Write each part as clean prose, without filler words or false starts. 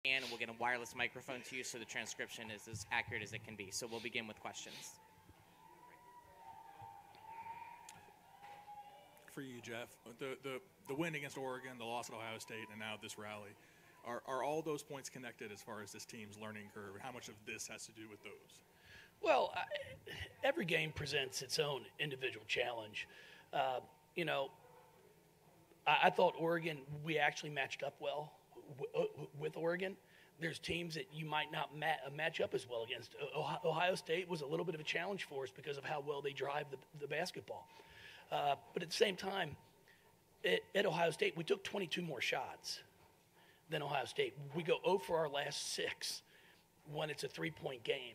And we'll get a wireless microphone to you so the transcription is as accurate as it can be. So we'll begin with questions. For you, Jeff, the win against Oregon, the loss at Ohio State, and now this rally, are all those points connected as far as this team's learning curve? How much of this has to do with those? Well, every game presents its own individual challenge. I thought Oregon, we actually matched up well with Oregon. There's teams that you might not match up as well against. Ohio State was a little bit of a challenge for us because of how well they drive the basketball. But at the same time, at Ohio State, we took 22 more shots than Ohio State. We go 0 for our last 6 when it's a 3-point game.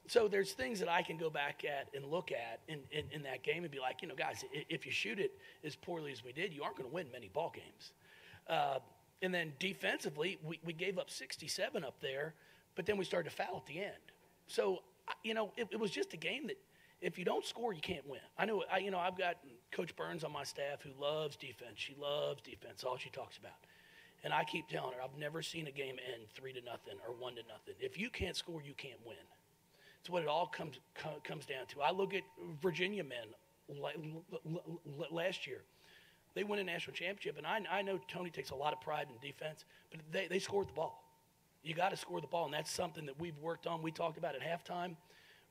So there's things that I can go back at and look at in that game and be like, guys, if you shoot it as poorly as we did, you aren't going to win many ball games. And then defensively, we gave up 67 up there, but then we started to foul at the end. So, it was just a game that if you don't score, you can't win. I've got Coach Burns on my staff who loves defense. She loves defense, all she talks about. And I keep telling her, I've never seen a game end 3-0 or 1-0. If you can't score, you can't win. It's what it all comes down to. I look at Virginia men last year. They win a national championship, and I know Tony takes a lot of pride in defense, but they scored the ball. You got to score the ball, and that's something that we've worked on. We talked about at halftime.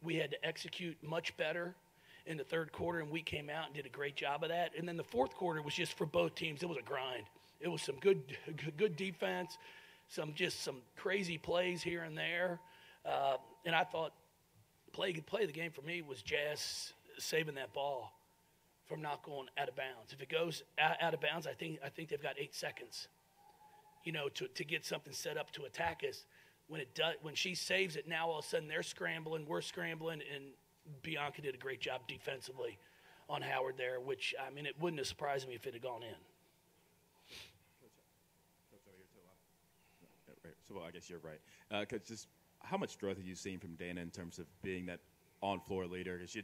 We had to execute much better in the third quarter, and we came out and did a great job of that. And then the fourth quarter was just for both teams. It was a grind. It was some good defense, some crazy plays here and there. And I thought play of the game for me was Jazz saving that ball from not going out of bounds. If it goes out of bounds, I think they've got 8 seconds, to get something set up to attack us. When she saves it, now all of a sudden they're scrambling, we're scrambling, and Bianca did a great job defensively on Howard there, which, it wouldn't have surprised me if it had gone in. So I guess you're right. Because just how much growth have you seen from Dana in terms of being that on-floor leader? Because you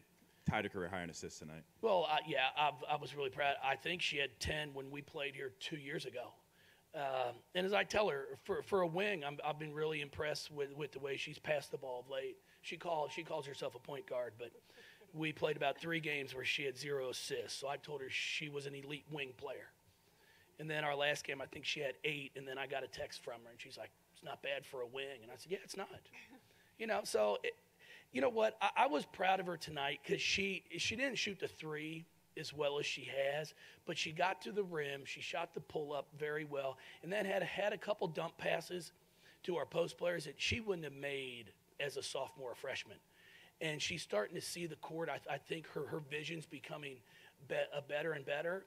tied a career high in assists tonight. Well, I was really proud. I think she had 10 when we played here 2 years ago. And as I tell her, for a wing, I've been really impressed with the way she's passed the ball of late. She calls herself a point guard, but we played about 3 games where she had 0 assists. So I told her she was an elite wing player. And then our last game, I think she had 8, and then I got a text from her, and she's like, "It's not bad for a wing." And I said, "Yeah, it's not." So you know what? I was proud of her tonight because she didn't shoot the 3 as well as she has, but she got to the rim. She shot the pull-up very well, and then had a couple dump passes to our post players that she wouldn't have made as a sophomore or freshman. And she's starting to see the court. I think her vision's becoming better and better.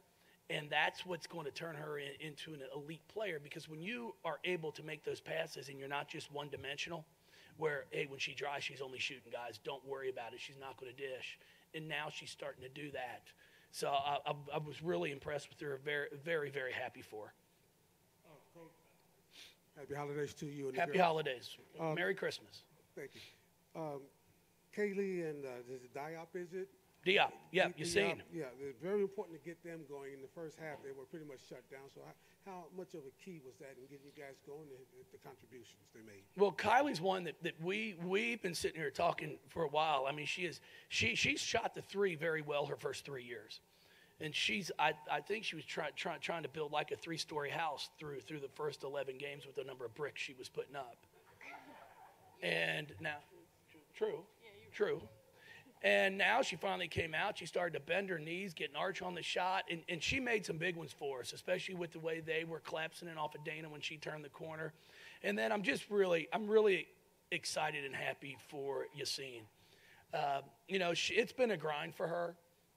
And that's what's going to turn her into an elite player, because when you are able to make those passes and you're not just one-dimensional, where, hey, when she drives, she's only shooting, guys. Don't worry about it. She's not going to dish. And now she's starting to do that. So I was really impressed with her, very, very, very happy for her. Coach, happy holidays to you. And happy holidays. Merry Christmas. Thank you. Kylee and is it Diop, is it? Diop, yeah, you've seen. Yeah, it's very important to get them going. In the first half, they were pretty much shut down. So how much of a key was that in getting you guys going, the contributions they made? Well, Kylie's one that we've been sitting here talking for a while. I mean, she's shot the 3 very well her first 3 years. And I think she was trying to build like a 3-story house through the first 11 games with the number of bricks she was putting up. And now, true. And now she finally came out. She started to bend her knees, get an arch on the shot, and she made some big ones for us, especially with the way they were collapsing it off of Dana when she turned the corner. And then I'm really excited and happy for Yassine. It's been a grind for her.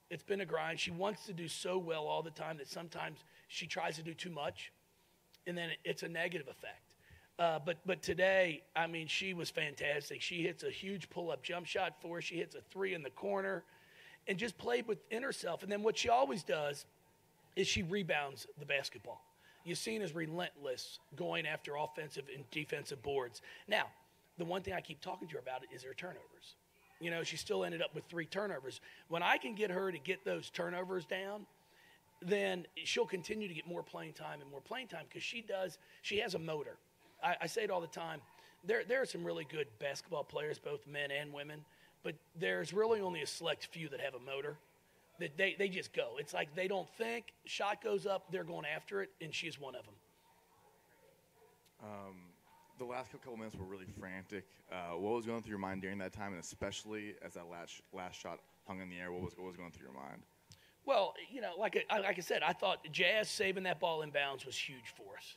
It's been a grind. She wants to do so well all the time that sometimes she tries to do too much, and then it's a negative effect. But today, I mean, she was fantastic. She hits a huge pull-up jump shot for us. She hits a 3 in the corner and just played within herself. And then what she always does is she rebounds the basketball. Yassine is relentless going after offensive and defensive boards. Now, the one thing I keep talking to her about is her turnovers. She still ended up with 3 turnovers. When I can get her to get those turnovers down, then she'll continue to get more playing time and more playing time because she has a motor. I say it all the time. There are some really good basketball players, both men and women, but there's really only a select few that have a motor. That they just go. It's like they don't think. Shot goes up, they're going after it, and she's one of them. The last couple minutes were really frantic. What was going through your mind during that time, and especially as that last shot hung in the air? What was going through your mind? Well, like I said, I thought Jazz saving that ball in bounds was huge for us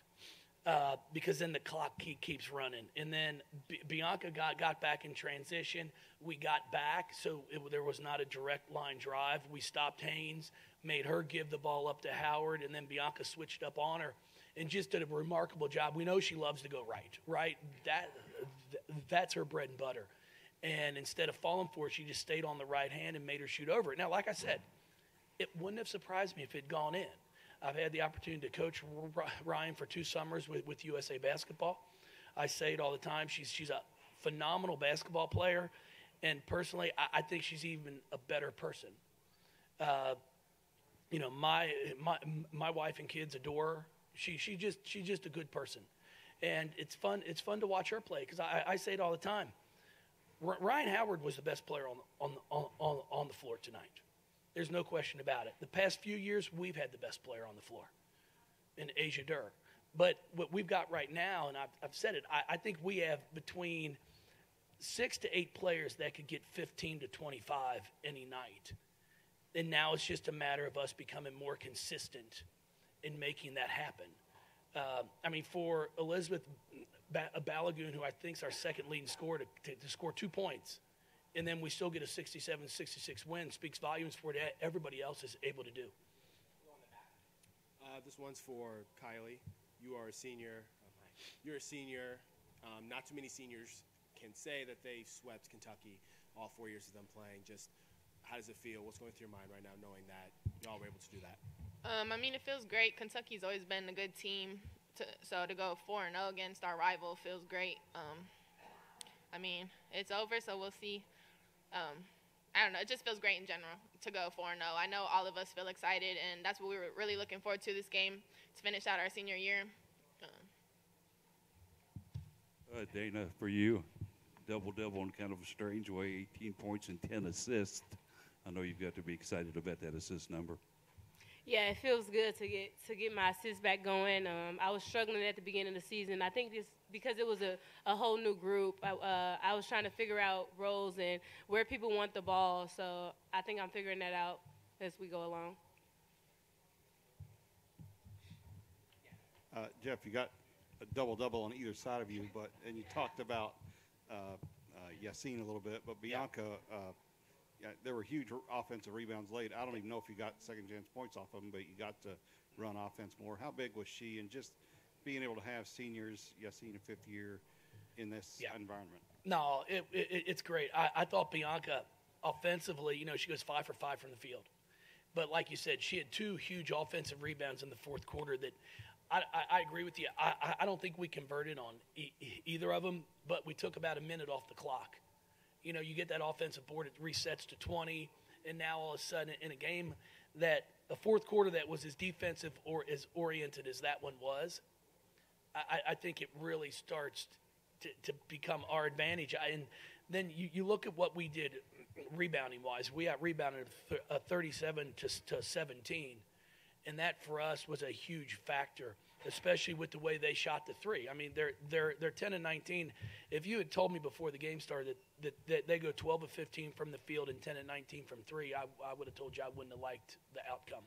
because then the clock keeps running. And then Bianca got back in transition. We got back, so there was not a direct line drive. We stopped Haynes, made her give the ball up to Howard, and then Bianca switched up on her and just did a remarkable job. We know she loves to go right? That's her bread and butter. And instead of falling for it, she just stayed on the right hand and made her shoot over it. Now, like I said, it wouldn't have surprised me if it had gone in. I've had the opportunity to coach Ryan for 2 summers with USA Basketball. I say it all the time. She's a phenomenal basketball player, and personally, I think she's even a better person. My wife and kids adore her. She's just a good person, and it's fun to watch her play because I say it all the time. Ryan Howard was the best player on the floor tonight. There's no question about it. The past few years, we've had the best player on the floor in Asia Durr. But what we've got right now, and I've said it, I think we have between 6 to 8 players that could get 15 to 25 any night. And now it's just a matter of us becoming more consistent in making that happen. For Elizabeth Balagoon, who I think is our second leading scorer, to score 2 points, and then we still get a 67-66 win, speaks volumes for what everybody else is able to do. This one's for Kylee. You are a senior. You're a senior. Not too many seniors can say that they swept Kentucky all 4 years of them playing. Just how does it feel? What's going through your mind right now knowing that y'all were able to do that? It feels great. Kentucky's always been a good team. So to go 4-0 against our rival feels great. It's over, so we'll see. I don't know. It just feels great in general to go 4-0. I know all of us feel excited, and that's what we were really looking forward to this game, to finish out our senior year. Dana, for you, double-double in kind of a strange way, 18 points and 10 assists. I know you've got to be excited about that assist number. Yeah, it feels good to get my assists back going. I was struggling at the beginning of the season. I think it's because it was a whole new group. I was trying to figure out roles and where people want the ball. So I think I'm figuring that out as we go along. Jeff, you got a double-double on either side of you, and you talked about Yassine a little bit, but Bianca. There were huge offensive rebounds late. I don't even know if you got second-chance points off of them, but you got to run offense more. How big was she? And just being able to have seniors, Yassine, a fifth year, in this environment. No, it's great. I thought Bianca, offensively, she goes 5 for 5 from the field. But like you said, she had 2 huge offensive rebounds in the fourth quarter that I agree with you. I don't think we converted on either of them, but we took about a minute off the clock. You get that offensive board, it resets to 20, and now all of a sudden in a game that a fourth quarter that was as defensive or as oriented as that one was, I think it really starts to become our advantage. And then you look at what we did rebounding-wise. We got rebounded 37 to 17, and that for us was a huge factor, especially with the way they shot the three. They're 10 and 19. If you had told me before the game started that they go 12 of 15 from the field and 10 and 19 from three, I would have told you I wouldn't have liked the outcome.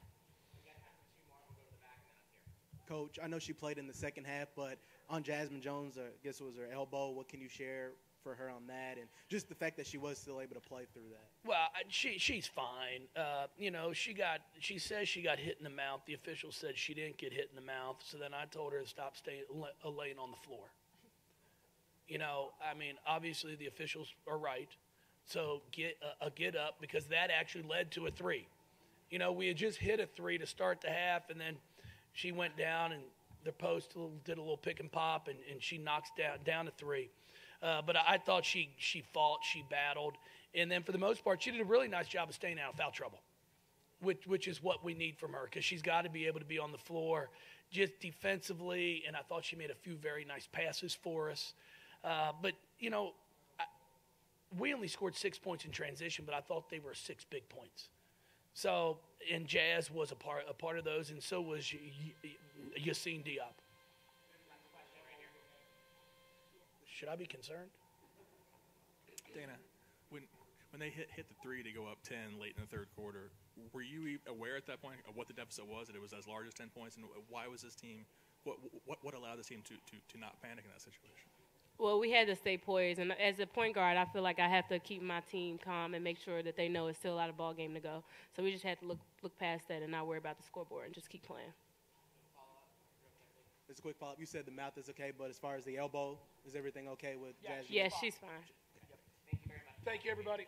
Coach, I know she played in the second half, but on Jasmine Jones, I guess it was her elbow. What can you share for her on that, and just the fact that she was still able to play through that? Well, she's fine. She says she got hit in the mouth. The official said she didn't get hit in the mouth, so then I told her to stop laying on the floor. Obviously the officials are right, so get up, because that actually led to a three. We had just hit a three to start the half, and then she went down and the post did a little pick and pop, and she knocks down a three. But I thought she fought, she battled, and then for the most part, she did a really nice job of staying out of foul trouble, which is what we need from her, because she's got to be able to be on the floor just defensively, and I thought she made a few very nice passes for us. But, you know, we only scored 6 points in transition, but I thought they were 6 big points. So, and Jazz was a part of those, and so was Yassine Diop. Should I be concerned? Dana, when they hit the three to go up 10 late in the third quarter, were you aware at that point of what the deficit was, that it was as large as 10 points, and why was this team, what allowed this team to not panic in that situation? Well, we had to stay poised, and as a point guard, I feel like I have to keep my team calm and make sure that they know it's still a lot of ball game to go. So we just had to look past that and not worry about the scoreboard and just keep playing. Just a quick follow-up. You said the mouth is okay, but as far as the elbow, is everything okay with Jazz? Yes, she's fine. Thank you very much. Thank you, everybody.